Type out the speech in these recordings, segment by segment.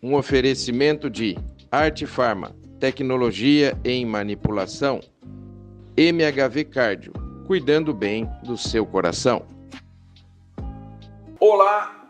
Um oferecimento de Arte Farma, tecnologia em manipulação, MHV Cardio, cuidando bem do seu coração. Olá,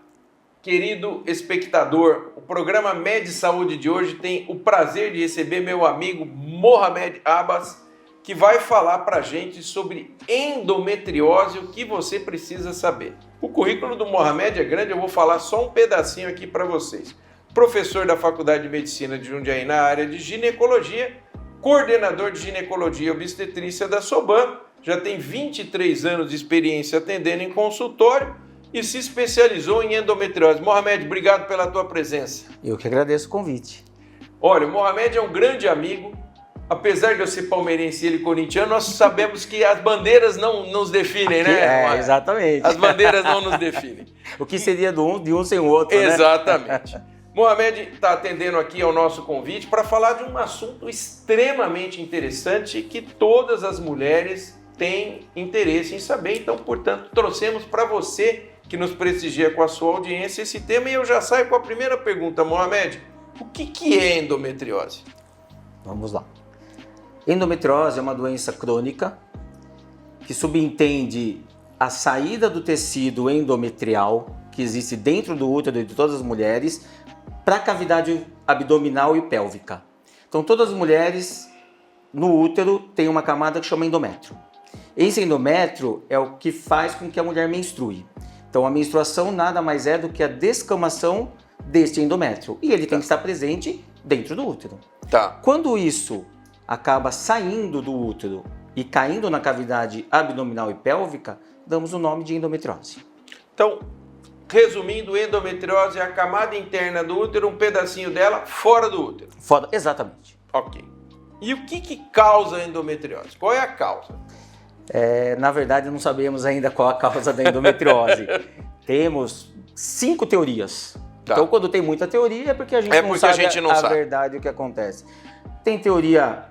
querido espectador. O programa Med Saúde de hoje tem o prazer de receber meu amigo Mohamed Abbas, que vai falar pra gente sobre endometriose, o que você precisa saber. O currículo do Mohamed é grande, eu vou falar só um pedacinho aqui para vocês. Professor da Faculdade de Medicina de Jundiaí na área de ginecologia, coordenador de ginecologia e obstetrícia da Soban, já tem 23 anos de experiência atendendo em consultório e se especializou em endometriose. Mohamed, obrigado pela tua presença. Eu que agradeço o convite. Olha, o Mohamed é um grande amigo. Apesar de eu ser palmeirense e ele corintiano, nós sabemos que as bandeiras não nos definem, né? Exatamente. As bandeiras não nos definem. O que seria de um sem o outro, né? Exatamente. Mohamed está atendendo aqui ao nosso convite para falar de um assunto extremamente interessante que todas as mulheres têm interesse em saber. Então, portanto, trouxemos para você que nos prestigia com a sua audiência esse tema. E eu já saio com a primeira pergunta, Mohamed. O que é endometriose? Vamos lá. Endometriose é uma doença crônica que subentende a saída do tecido endometrial que existe dentro do útero de todas as mulheres para a cavidade abdominal e pélvica. Então todas as mulheres no útero têm uma camada que chama endométrio. Esse endométrio é o que faz com que a mulher menstrue. Então a menstruação nada mais é do que a descamação deste endométrio e ele tem que estar presente dentro do útero. Quando isso acaba saindo do útero e caindo na cavidade abdominal e pélvica, damos o nome de endometriose. Então, resumindo, endometriose é a camada interna do útero, um pedacinho dela fora do útero. Fora, exatamente. Ok. E o que causa endometriose? Qual é a causa? Na verdade, não sabemos ainda qual a causa da endometriose. Temos 5 teorias. Então, quando tem muita teoria, é porque a gente não sabe a verdade, o que acontece. Tem teoria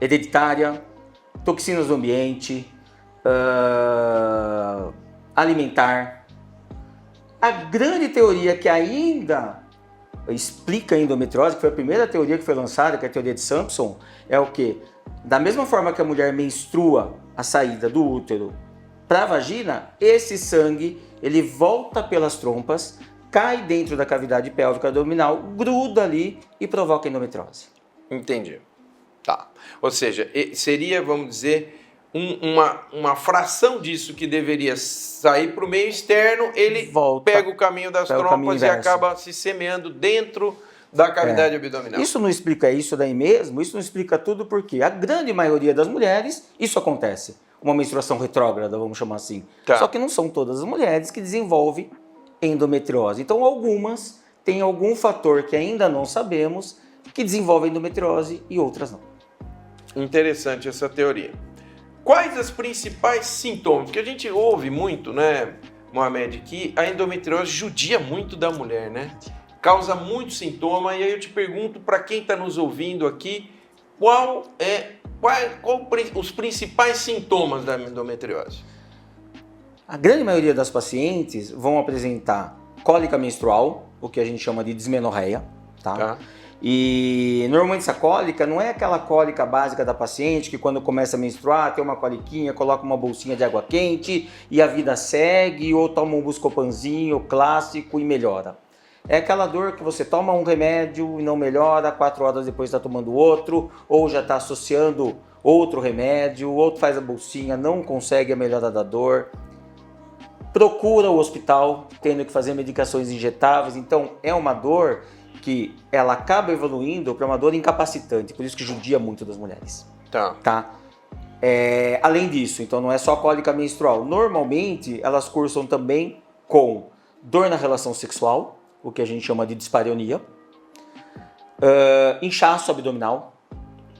hereditária, toxinas do ambiente, alimentar. A grande teoria que ainda explica a endometriose, que foi a primeira teoria que foi lançada, que é a teoria de Sampson, é o quê? Da mesma forma que a mulher menstrua a saída do útero para a vagina, esse sangue ele volta pelas trompas, cai dentro da cavidade pélvica abdominal, gruda ali e provoca endometriose. Entendi. Tá. Ou seja, seria, vamos dizer, uma fração disso que deveria sair para o meio externo, ele pega o caminho das trompas e acaba se semeando dentro da cavidade abdominal. Isso não explica isso daí mesmo, isso não explica tudo porque a grande maioria das mulheres, isso acontece. Uma menstruação retrógrada, vamos chamar assim. Só que não são todas as mulheres que desenvolvem endometriose. Então algumas têm algum fator que ainda não sabemos que desenvolve endometriose e outras não. Interessante essa teoria. Quais os principais sintomas? Porque a gente ouve muito, né, Mohamed, que a endometriose judia muito da mulher, né? Causa muito sintoma. E aí eu te pergunto, para quem está nos ouvindo aqui, qual os principais sintomas da endometriose? A grande maioria das pacientes vão apresentar cólica menstrual, o que a gente chama de dismenorreia, tá? E normalmente essa cólica não é aquela cólica básica da paciente que quando começa a menstruar tem uma coliquinha, coloca uma bolsinha de água quente e a vida segue, ou toma um Buscopanzinho clássico e melhora. É aquela dor que você toma um remédio e não melhora, 4 horas depois está tomando outro, ou já está associando outro remédio, outro faz a bolsinha, não consegue a melhora da dor. Procura o hospital, tendo que fazer medicações injetáveis, então é uma dor que ela acaba evoluindo para uma dor incapacitante, por isso que judia muito das mulheres. Além disso, então não é só cólica menstrual, normalmente elas cursam também com dor na relação sexual, o que a gente chama de dispareunia, inchaço abdominal,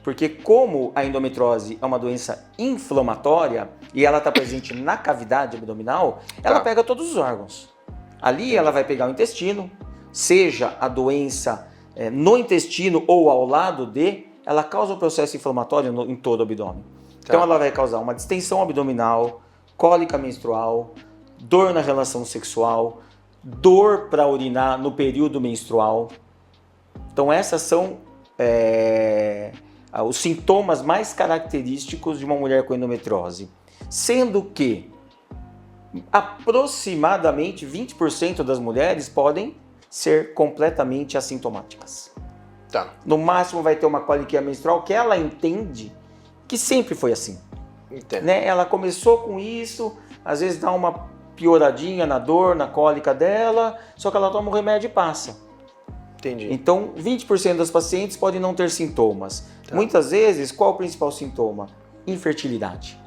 porque como a endometriose é uma doença inflamatória e ela está presente na cavidade abdominal, ela pega todos os órgãos. Ali ela vai pegar o intestino, seja a doença no intestino ou ao lado ela causa um processo inflamatório em todo o abdômen. Então ela vai causar uma distensão abdominal, cólica menstrual, dor na relação sexual, dor para urinar no período menstrual. Então essas são os sintomas mais característicos de uma mulher com endometriose. Sendo que aproximadamente 20% das mulheres podem ser completamente assintomáticas. Tá. No máximo vai ter uma coliquia menstrual que ela entende que sempre foi assim. Entendo. Né? Ela começou com isso, às vezes dá uma pioradinha na dor, na cólica dela, só que ela toma o remédio e passa. Entendi. Então, 20% das pacientes podem não ter sintomas. Tá. Muitas vezes, qual é o principal sintoma? Infertilidade.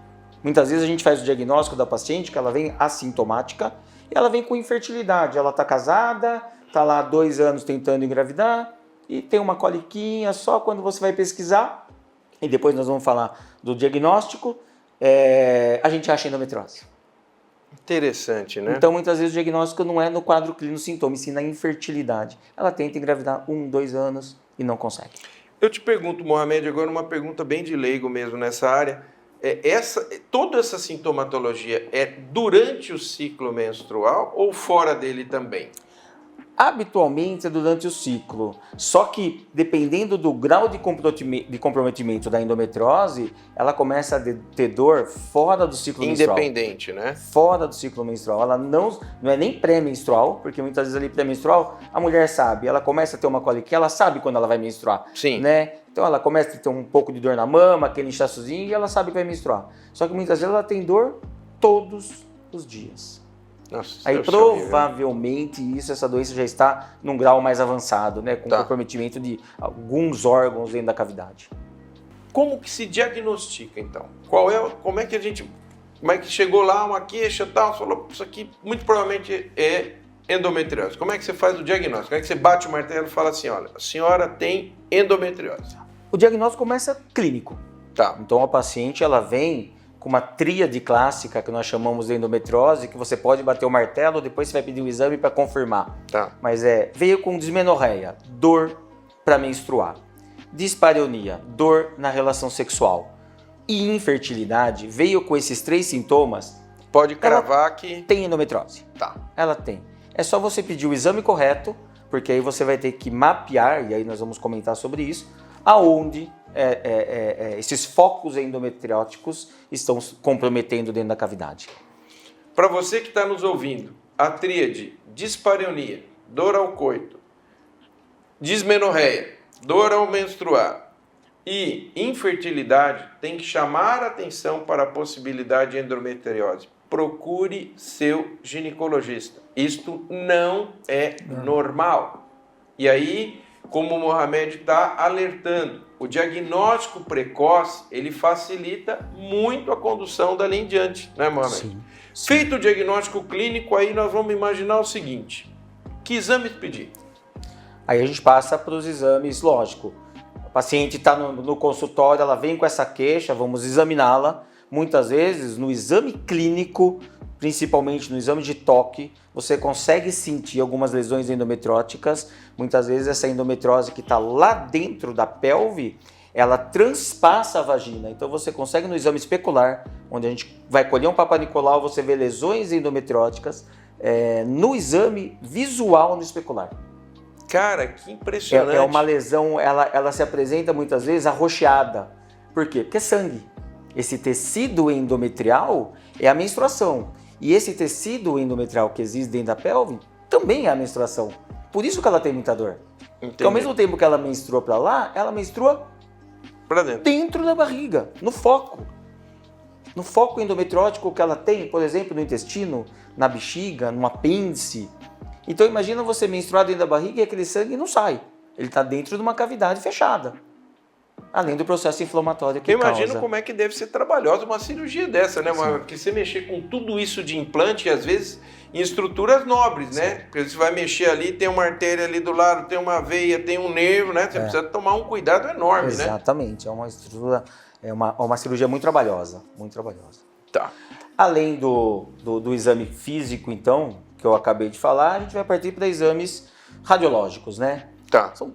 Muitas vezes a gente faz o diagnóstico da paciente que ela vem assintomática e ela vem com infertilidade. Ela está casada, está lá há 2 anos tentando engravidar e tem uma coliquinha só quando você vai pesquisar, e depois nós vamos falar do diagnóstico, a gente acha endometriose. Interessante, né? Então, muitas vezes o diagnóstico não é no quadro clínico sintoma, e sim na infertilidade. Ela tenta engravidar 1, 2 anos e não consegue. Eu te pergunto, Mohamed, agora uma pergunta bem de leigo mesmo nessa área. Toda essa sintomatologia é durante o ciclo menstrual ou fora dele também? Habitualmente é durante o ciclo, só que dependendo do grau de comprometimento da endometriose, ela começa a ter dor fora do ciclo menstrual. Independente, né? Fora do ciclo menstrual. Ela não é nem pré-menstrual, porque muitas vezes ali pré-menstrual a mulher sabe, ela começa a ter uma cólica, ela sabe quando ela vai menstruar. Sim. Né? Então ela começa a ter um pouco de dor na mama, aquele inchaçozinho, e ela sabe que vai menstruar. Só que muitas vezes ela tem dor todos os dias. Nossa, aí provavelmente essa doença já está num grau mais avançado, né, com comprometimento de alguns órgãos dentro da cavidade. Como que se diagnostica então? Como é que chegou lá uma queixa tal, falou isso aqui muito provavelmente é endometriose. Como é que você faz o diagnóstico? Como é que você bate o martelo e fala assim, olha, a senhora tem endometriose? O diagnóstico começa clínico. Tá. Então a paciente ela vem com uma tríade clássica que nós chamamos de endometriose, que você pode bater o martelo, depois você vai pedir um exame para confirmar. Tá. Mas veio com dismenorreia, dor para menstruar, dispareunia, dor na relação sexual e infertilidade, veio com esses 3 sintomas. Pode cravar que tem endometriose. Tá. Ela tem. É só você pedir o exame correto, porque aí você vai ter que mapear, e aí nós vamos comentar sobre isso, aonde esses focos endometrióticos estão comprometendo dentro da cavidade. Para você que está nos ouvindo, a tríade dispareunia, dor ao coito, dismenorreia, dor ao menstruar e infertilidade tem que chamar a atenção para a possibilidade de endometriose. Procure seu ginecologista. Isto não é normal. E aí, como o Mohamed está alertando, o diagnóstico precoce, ele facilita muito a condução dali em diante, né, Mohamed? Sim. Feito o diagnóstico clínico, aí nós vamos imaginar o seguinte, que exames pedir? Aí a gente passa para os exames, lógico. A paciente está no consultório, ela vem com essa queixa, vamos examiná-la. Muitas vezes, no exame clínico, principalmente no exame de toque, você consegue sentir algumas lesões endometrióticas. Muitas vezes essa endometriose que está lá dentro da pelve, ela transpassa a vagina. Então você consegue no exame especular, onde a gente vai colher um Papa Nicolau, você vê lesões endometrióticas no exame visual no especular. Cara, que impressionante. É uma lesão, ela se apresenta muitas vezes arroxeada. Por quê? Porque é sangue. Esse tecido endometrial é a menstruação. E esse tecido endometrial que existe dentro da pelve também é a menstruação. Por isso que ela tem muita dor. Entendi. Porque ao mesmo tempo que ela menstrua para lá, ela menstrua para dentro da barriga, no foco. No foco endometriótico que ela tem, por exemplo, no intestino, na bexiga, no apêndice. Então imagina você menstruar dentro da barriga e aquele sangue não sai. Ele está dentro de uma cavidade fechada. Além do processo inflamatório que eu causa. imagino como é que deve ser trabalhosa uma cirurgia dessa, né? Porque você mexer com tudo isso de implante, às vezes em estruturas nobres, né? Porque você vai mexer ali, tem uma artéria ali do lado, tem uma veia, tem um nervo, né? Você precisa tomar um cuidado enorme, Exatamente. É uma estrutura, é uma cirurgia muito trabalhosa, muito trabalhosa. Tá. Além do exame físico, então, que eu acabei de falar, a gente vai partir para exames radiológicos, né? Tá. São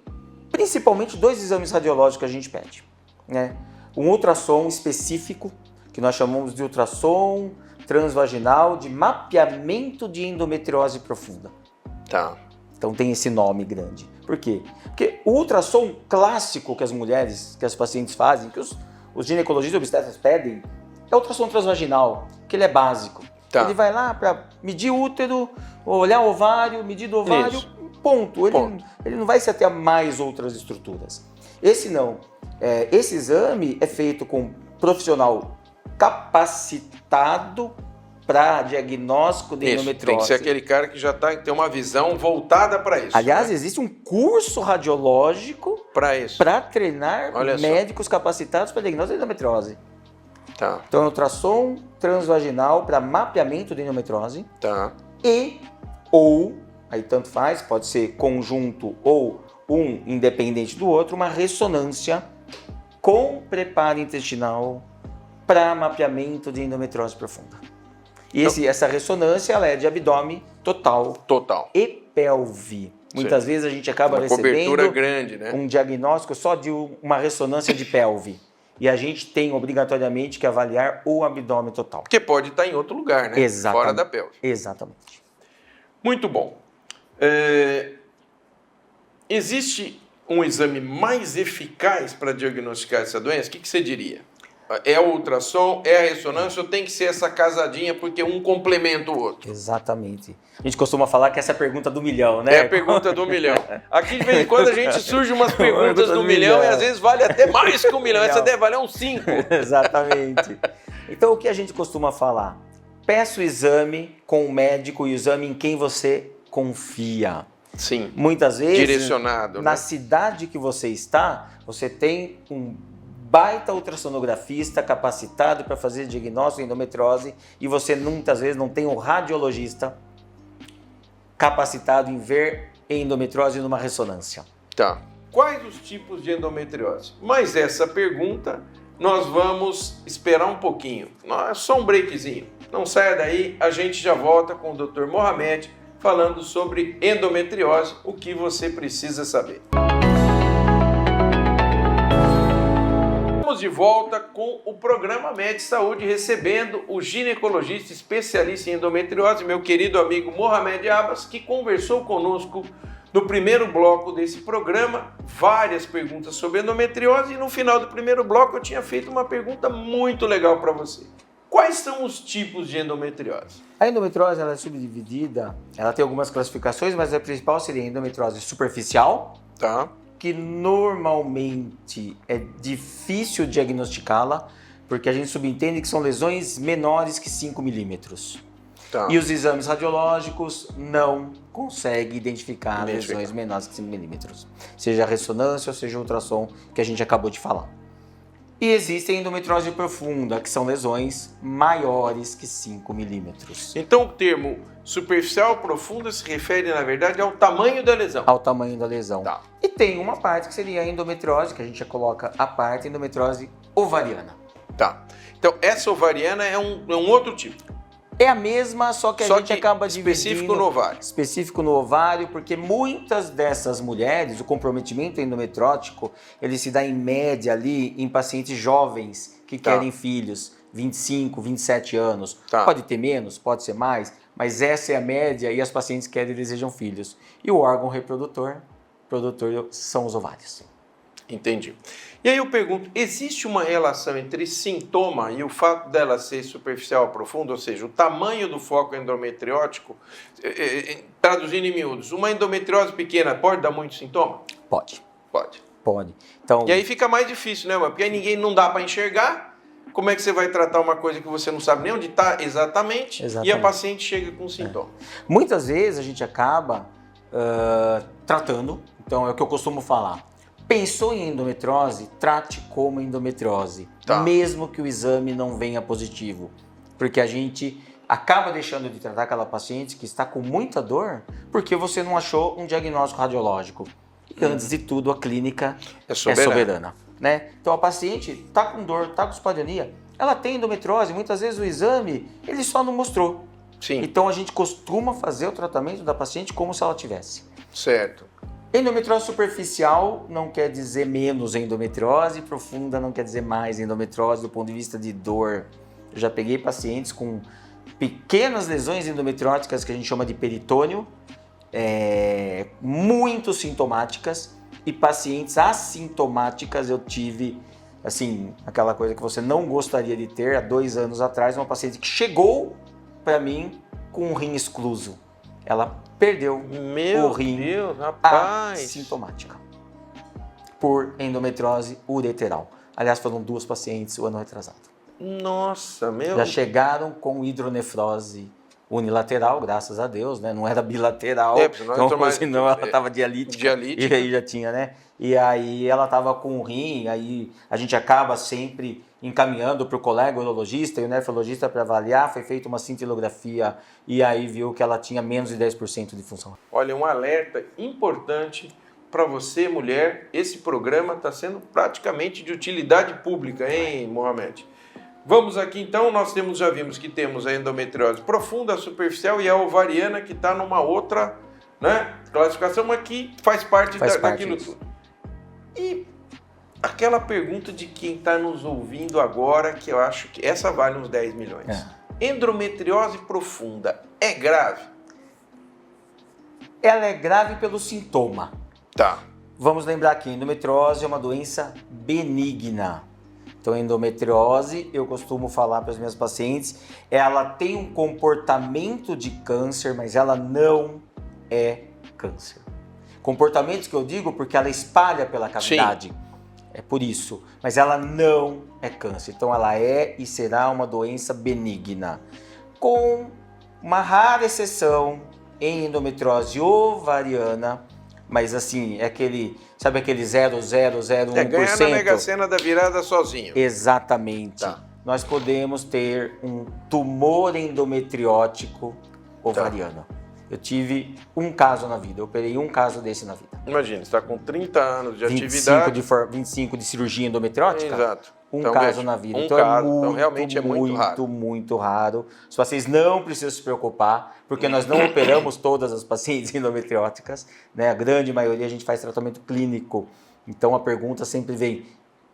principalmente 2 exames radiológicos que a gente pede, né? Um ultrassom específico, que nós chamamos de ultrassom transvaginal de mapeamento de endometriose profunda. Tá. Então tem esse nome grande. Por quê? Porque o ultrassom clássico que as mulheres, que as pacientes fazem, que os ginecologistas e obstetras pedem, é o ultrassom transvaginal, que ele é básico. Tá. Ele vai lá para medir o útero, olhar o ovário, medir do ovário, ponto. Ele não vai se ater a mais outras estruturas. Esse não. Esse exame é feito com um profissional capacitado para diagnóstico de endometriose. Tem que ser aquele cara que já tem uma visão voltada para isso. Aliás, existe um curso radiológico para isso, para treinar médicos capacitados para diagnóstico de endometriose. Tá. Então, é ultrassom transvaginal para mapeamento de endometriose. Tá. Aí tanto faz, pode ser conjunto ou um independente do outro, uma ressonância com preparo intestinal para mapeamento de endometriose profunda. E essa ressonância ela é de abdômen total e pelve. Muitas vezes a gente acaba recebendo grande, né? Um diagnóstico só de uma ressonância de pelve. E a gente tem obrigatoriamente que avaliar o abdômen total. Porque pode estar em outro lugar, né? Exatamente. Fora da pelve. Exatamente. Muito bom. Existe um exame mais eficaz para diagnosticar essa doença? O que você diria? É o ultrassom, é a ressonância ou tem que ser essa casadinha porque um complementa o outro? Exatamente. A gente costuma falar que essa é a pergunta do milhão, né? É a pergunta do milhão. Aqui de vez em quando a gente surge umas perguntas do milhão e às vezes vale até mais que 1 milhão. Essa deve valer uns 5. Exatamente. Então o que a gente costuma falar? Peça o exame com o médico e o exame em quem você confia. Sim. Muitas vezes, direcionado, na né? cidade que você está, você tem um baita ultrassonografista capacitado para fazer diagnóstico de endometriose e você muitas vezes não tem um radiologista capacitado em ver endometriose numa ressonância. Tá. Quais os tipos de endometriose? Mas essa pergunta nós vamos esperar um pouquinho. Só um breakzinho. Não saia daí, a gente já volta com o Dr. Mohamed falando sobre endometriose, o que você precisa saber. Estamos de volta com o programa Med Saúde, recebendo o ginecologista especialista em endometriose, meu querido amigo Mohamed Abbas, que conversou conosco no primeiro bloco desse programa, várias perguntas sobre endometriose, e no final do primeiro bloco eu tinha feito uma pergunta muito legal para você. Quais são os tipos de endometriose? A endometriose ela é subdividida, ela tem algumas classificações, mas a principal seria a endometriose superficial, tá, que normalmente é difícil diagnosticá-la, porque a gente subentende que são lesões menores que 5 milímetros. Tá. E os exames radiológicos não conseguem identificar lesões menores que 5 milímetros. Seja a ressonância ou seja o ultrassom que a gente acabou de falar. E existe a endometriose profunda, que são lesões maiores que 5 milímetros. Então o termo superficial ou profunda se refere, na verdade, ao tamanho da lesão. Ao tamanho da lesão. Tá. E tem uma parte que seria a endometriose, que a gente já coloca a parte endometriose ovariana. Tá. Então essa ovariana é um outro tipo. É a mesma, só que a gente acaba dividindo... Específico no ovário. Específico no ovário, porque muitas dessas mulheres, o comprometimento endometriótico, ele se dá em média ali em pacientes jovens que querem filhos, 25, 27 anos. Tá. Pode ter menos, pode ser mais, mas essa é a média e as pacientes querem e desejam filhos. E o órgão reprodutor são os ovários. Entendi. E aí eu pergunto, existe uma relação entre sintoma e o fato dela ser superficial ou profunda, ou seja, o tamanho do foco endometriótico, traduzindo em miúdos, uma endometriose pequena pode dar muito sintoma? Pode. Pode. Então, e aí fica mais difícil, né, mano? Porque aí ninguém não dá para enxergar. Como é que você vai tratar uma coisa que você não sabe nem onde está exatamente, e a paciente chega com sintoma? Muitas vezes a gente acaba tratando, então é o que eu costumo falar. Pensou em endometriose, trate como endometriose, mesmo que o exame não venha positivo. Porque a gente acaba deixando de tratar aquela paciente que está com muita dor porque você não achou um diagnóstico radiológico. E antes de tudo, a clínica é soberana. Né? Então a paciente está com dor, está com dispareunia, ela tem endometriose, muitas vezes o exame ele só não mostrou. Sim. Então a gente costuma fazer o tratamento da paciente como se ela tivesse. Certo. Endometriose superficial não quer dizer menos endometriose, profunda não quer dizer mais endometriose do ponto de vista de dor. Eu já peguei pacientes com pequenas lesões endometrióticas que a gente chama de peritônio, muito sintomáticas e pacientes assintomáticas. Eu tive, assim, aquela coisa que você não gostaria de ter há 2 anos atrás, uma paciente que chegou para mim com um rim excluso. Ela perdeu o rim assintomática por endometriose ureteral. Aliás, foram 2 pacientes o ano retrasado. Nossa, meu... Já chegaram com hidronefrose unilateral, graças a Deus, né? Não era bilateral, então, senão ela estava dialítica. E aí já tinha, né? E aí ela estava com o rim, aí a gente acaba sempre encaminhando para o colega urologista e o nefrologista para avaliar. Foi feita uma cintilografia e aí viu que ela tinha menos de 10% de função. Olha, um alerta importante para você, mulher. Esse programa está sendo praticamente de utilidade pública, hein, Mohamed? Vamos aqui então, já vimos que temos a endometriose profunda, a superficial e a ovariana, que está numa outra, né, classificação, mas que faz parte daquilo tudo. E aquela pergunta de quem está nos ouvindo agora, que eu acho que essa vale uns 10 milhões. Endometriose profunda é grave? Ela é grave pelo sintoma. Tá. Vamos lembrar que endometriose é uma doença benigna. Então, endometriose, eu costumo falar para as minhas pacientes, ela tem um comportamento de câncer, mas ela não é câncer. Comportamentos que eu digo porque ela espalha pela cavidade. Sim. É por isso. Mas ela não é câncer. Então, ela é e será uma doença benigna. Com uma rara exceção em endometriose ovariana, mas assim, é aquele, sabe aquele 0,001%? É ganhar na Mega Sena da virada sozinho. Exatamente. Tá. Nós podemos ter um tumor endometriótico ovariano. Tá. Eu tive um caso na vida, eu operei um caso desse na vida. Imagina, você está com 30 anos de atividade. 25 de cirurgia endometriótica? Exato. Um caso na vida. Então realmente é muito raro. Muito raro. Os pacientes não precisam se preocupar, porque nós não operamos todas as pacientes endometrióticas, né? A grande maioria a gente faz tratamento clínico. Então a pergunta sempre vem,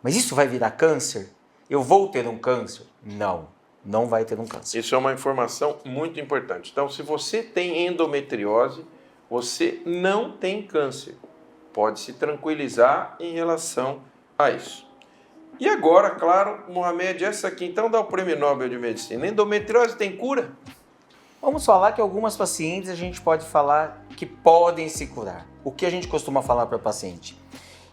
mas isso vai virar câncer? Eu vou ter um câncer? Não vai ter um câncer. Isso é uma informação muito importante. Então, se você tem endometriose, você não tem câncer. Pode se tranquilizar em relação a isso. E agora, claro, Mohamed, essa aqui então dá o Prêmio Nobel de Medicina. Endometriose tem cura? Vamos falar que algumas pacientes a gente pode falar que podem se curar. O que a gente costuma falar para o paciente?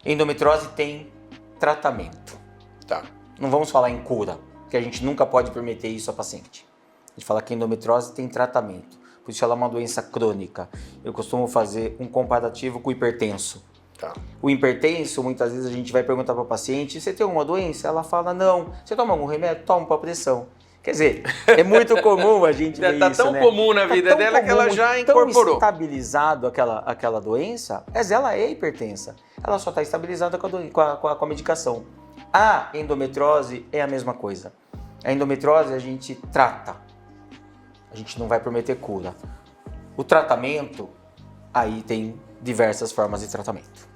Endometriose tem tratamento. Tá. Não vamos falar em cura, porque a gente nunca pode permitir isso ao paciente. A gente fala que a endometriose tem tratamento, por isso ela é uma doença crônica. Eu costumo fazer um comparativo com o hipertenso. Tá. O hipertenso, muitas vezes a gente vai perguntar para o paciente, você tem alguma doença? Ela fala, não. Você toma algum remédio? Toma para pressão. Quer dizer, é muito comum a gente ver isso, tão comum na vida dela comum, que ela já incorporou. Tão estabilizado aquela doença, mas ela é hipertensa. Ela só está estabilizada com a medicação. A endometriose é a mesma coisa. A endometriose a gente trata. A gente não vai prometer cura. O tratamento, aí tem diversas formas de tratamento.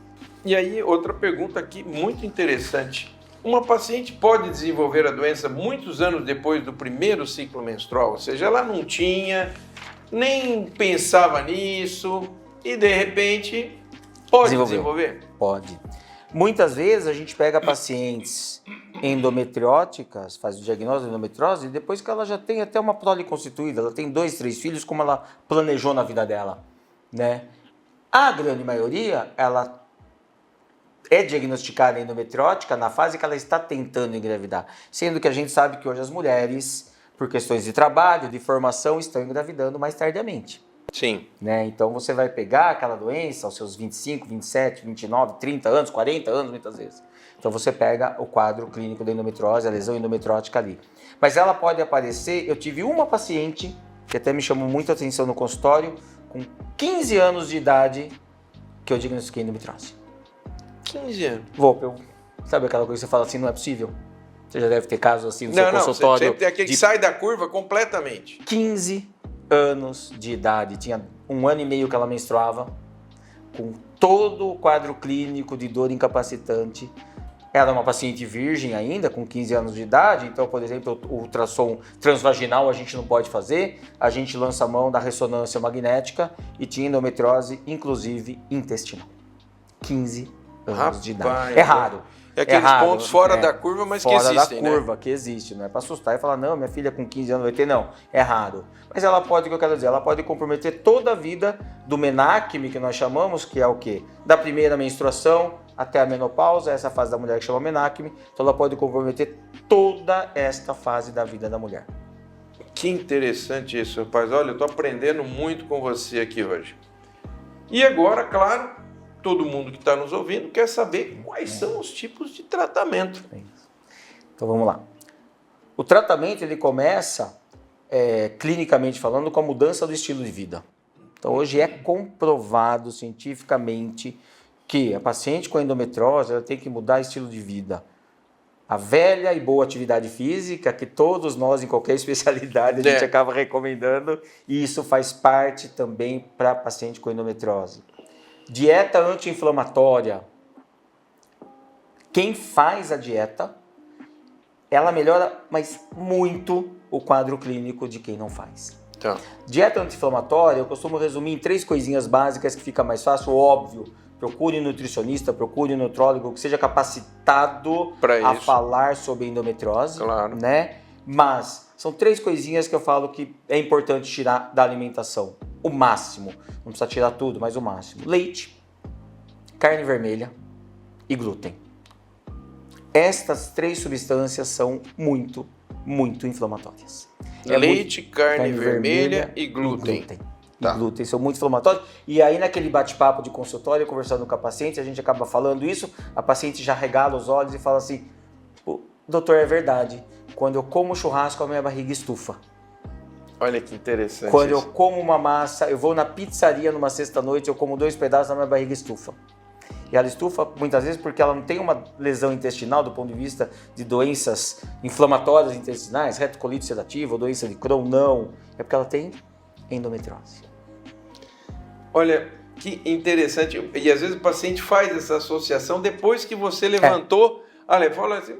E aí, outra pergunta aqui muito interessante. Uma paciente pode desenvolver a doença muitos anos depois do primeiro ciclo menstrual? Ou seja, ela não tinha, nem pensava nisso e de repente pode desenvolver? Pode. Muitas vezes a gente pega pacientes endometrióticas, faz o diagnóstico de endometriose e depois que ela já tem até uma prole constituída, ela tem 2, 3 filhos, como ela planejou na vida dela, né? A grande maioria, ela é diagnosticada endometriótica na fase que ela está tentando engravidar, sendo que a gente sabe que hoje as mulheres, por questões de trabalho, de formação, estão engravidando mais tardiamente. Sim. Né? Então você vai pegar aquela doença aos seus 25, 27, 29, 30 anos, 40 anos muitas vezes. Então você pega o quadro clínico da endometriose, a lesão endometriótica ali. Mas ela pode aparecer, eu tive uma paciente que até me chamou muita atenção no consultório, com 15 anos de idade, que eu diagnostiquei endometriose. 15 anos? Sabe aquela coisa que você fala assim, não é possível? Você já deve ter casos assim no seu consultório. Não, tem aquele que sai da curva completamente. 15 anos de idade, tinha 1 ano e meio que ela menstruava, com todo o quadro clínico de dor incapacitante, Ela é uma paciente virgem ainda, com 15 anos de idade, então, por exemplo, o ultrassom transvaginal a gente não pode fazer, a gente lança a mão da ressonância magnética e tinha endometriose, inclusive intestinal. 15 anos de idade. É raro. É aqueles pontos fora da curva, mas que existem, né? Fora da curva, que existe. Não é para assustar e falar, não, minha filha com 15 anos vai ter, não. É raro. Mas ela pode, o que eu quero dizer, ela pode comprometer toda a vida do menacme, que nós chamamos, que é o quê? Da primeira menstruação até a menopausa, essa fase da mulher que chama menacme. Então ela pode comprometer toda esta fase da vida da mulher. Que interessante isso, rapaz. Olha, eu tô aprendendo muito com você aqui hoje. E agora, claro, todo mundo que está nos ouvindo quer saber quais são os tipos de tratamento. Então vamos lá. O tratamento ele começa, clinicamente falando, com a mudança do estilo de vida. Então hoje é comprovado cientificamente que a paciente com endometriose ela tem que mudar estilo de vida. A velha e boa atividade física, que todos nós, em qualquer especialidade, a gente acaba recomendando, e isso faz parte também para a paciente com endometriose. Dieta anti-inflamatória. Quem faz a dieta, ela melhora, mas muito, o quadro clínico de quem não faz. Tá. Dieta anti-inflamatória, eu costumo resumir em 3 coisinhas básicas que fica mais fácil, óbvio. Procure um nutricionista, procure um nutrólogo que seja capacitado a falar sobre endometriose, claro, né? Mas são 3 coisinhas que eu falo que é importante tirar da alimentação. O máximo. Não precisa tirar tudo, mas o máximo. Leite, carne vermelha e glúten. Estas 3 substâncias são muito, muito inflamatórias. Leite, carne vermelha e glúten. Tá. E glúten são muito inflamatórios. E aí naquele bate-papo de consultório, conversando com a paciente, a gente acaba falando isso, a paciente já regala os olhos e fala assim, doutor, é verdade, quando eu como churrasco a minha barriga estufa. Olha que interessante. Quando eu como uma massa, eu vou na pizzaria numa sexta-noite, eu como 2 pedaços, a minha barriga estufa. E ela estufa muitas vezes porque ela não tem uma lesão intestinal do ponto de vista de doenças inflamatórias intestinais, retocolite sedativa ou doença de Crohn, não. É porque ela tem endometriose. Olha, que interessante. E às vezes o paciente faz essa associação depois que você levantou. Olha, fala assim,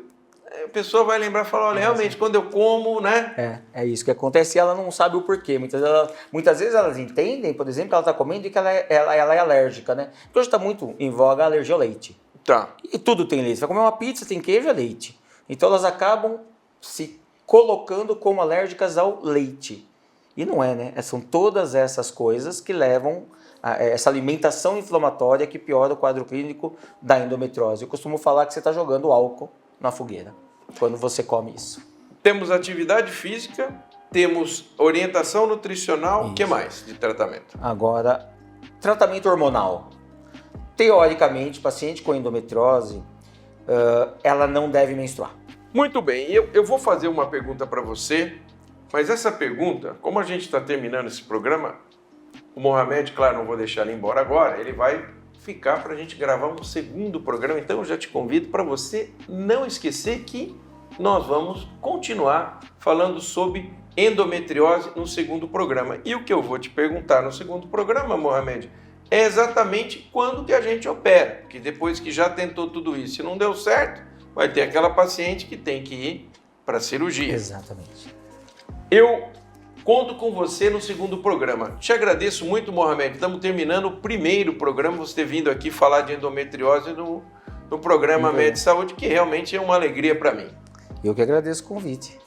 a pessoa vai lembrar e falar, olha, realmente, quando eu como, né? É isso que acontece e ela não sabe o porquê. Muitas vezes elas entendem, por exemplo, que ela está comendo e que ela é alérgica, né? Porque hoje está muito em voga a alergia ao leite. Tá. E tudo tem leite. Você vai comer uma pizza, tem queijo e leite. Então elas acabam se colocando como alérgicas ao leite. E não é, né? São todas essas coisas que levam a essa alimentação inflamatória que piora o quadro clínico da endometriose. Eu costumo falar que você está jogando álcool na fogueira quando você come isso. Temos atividade física, temos orientação nutricional, o que mais de tratamento? Agora, tratamento hormonal. Teoricamente, paciente com endometriose, ela não deve menstruar. Muito bem, eu vou fazer uma pergunta para você, mas essa pergunta, como a gente está terminando esse programa, o Mohamed, claro, não vou deixar ele embora agora, ele vai ficar para a gente gravar um segundo programa, então eu já te convido para você não esquecer que nós vamos continuar falando sobre endometriose no segundo programa. E o que eu vou te perguntar no segundo programa, Mohamed, é exatamente quando que a gente opera, porque depois que já tentou tudo isso e não deu certo, vai ter aquela paciente que tem que ir para a cirurgia. Exatamente. Eu conto com você no segundo programa. Te agradeço muito, Mohamed. Estamos terminando o primeiro programa, você ter vindo aqui falar de endometriose no programa Med Saúde, que realmente é uma alegria para mim. Eu que agradeço o convite.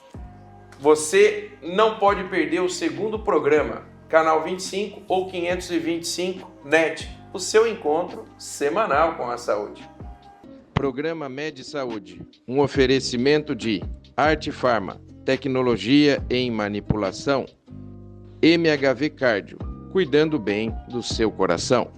Você não pode perder o segundo programa, Canal 25 ou 525 NET, o seu encontro semanal com a saúde. Programa Med Saúde, um oferecimento de Arte Farma, tecnologia em manipulação, MHV Cardio, cuidando bem do seu coração.